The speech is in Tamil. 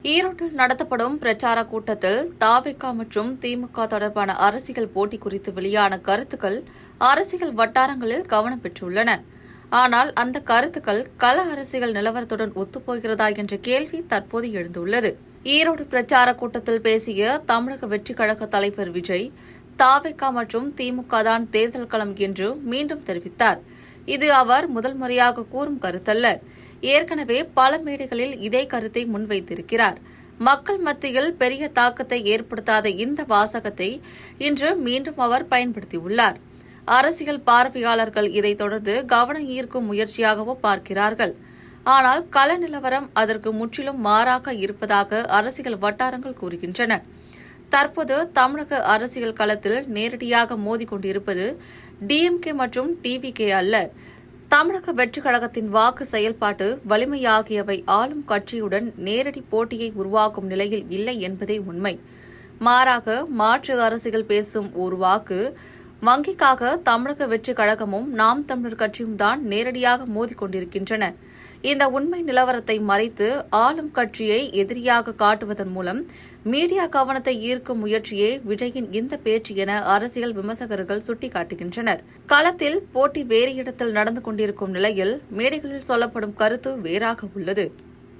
ஈரோட்டில் நடத்தப்படும் பிரச்சார கூட்டத்தில் தவிக மற்றும் திமுக தொடர்பான அரசியல் போட்டி குறித்து வெளியான கருத்துக்கள் அரசியல் வட்டாரங்களில் கவனம் பெற்றுள்ளன. ஆனால் அந்த கருத்துக்கள் கள அரசியல் நிலவரத்துடன் ஒத்துப்போகிறதா என்ற கேள்வி தற்போது எழுந்துள்ளது. ஈரோடு பிரச்சார கூட்டத்தில் பேசிய தமிழக வெற்றிக் கழக தலைவர் விஜய், தவிக மற்றும் திமுக தான் தேர்தல் களம் என்று மீண்டும் தெரிவித்தார். இது அவர் முதல் முறையாக கூறும் கருத்தல்ல. ஏற்கனவே பல மேடைகளில் இதே கருத்தை முன்வைத்திருக்கிறார். மக்கள் மத்தியில் பெரிய தாக்கத்தை ஏற்படுத்தாத இந்த வாசகத்தை இன்று மீண்டும் அவர் பயன்படுத்தியுள்ளார். அரசியல் பார்வையாளர்கள் இதைத் தொடர்ந்து கவனம் ஈர்க்கும் முயற்சியாகவோ பார்க்கிறார்கள். ஆனால் கள நிலவரம் அதற்கு முற்றிலும் மாறாக இருப்பதாக அரசியல் வட்டாரங்கள் கூறுகின்றன. தற்போது தமிழக அரசியல் களத்தில் நேரடியாக மோதிக்கொண்டிருப்பது டிஎம்கே மற்றும் டிவிகே அல்ல. தமிழக வெற்றிக் கழகத்தின் வாக்கு செயல்பாட்டு வலிமை ஆகியவை ஆளும் கட்சியுடன் நேரடி போட்டியை உருவாக்கும் நிலையில் இல்லை என்பதே உண்மை. மாறாக மாற்று அரசியல் பேசும் ஒரு வாக்கு வங்கிக்காக தமிழக வெற்றிக் கழகமும் நாம் தமிழர் கட்சியும் தான் நேரடியாக மோதிக்கொண்டிருக்கின்றன. இந்த உண்மை நிலவரத்தை மறைத்து ஆளும் கட்சியை எதிரியாக காட்டுவதன் மூலம் மீடியா கவனத்தை ஈர்க்கும் முயற்சியே விஜயின் இந்த பேச்சு என அரசியல் விமர்சகர்கள் சுட்டிக்காட்டுகின்றனர். களத்தில் போட்டி வேறு இடத்தில் நடந்து கொண்டிருக்கும் நிலையில் மேடைகளில் சொல்லப்படும் கருத்து வேறாக உள்ளது.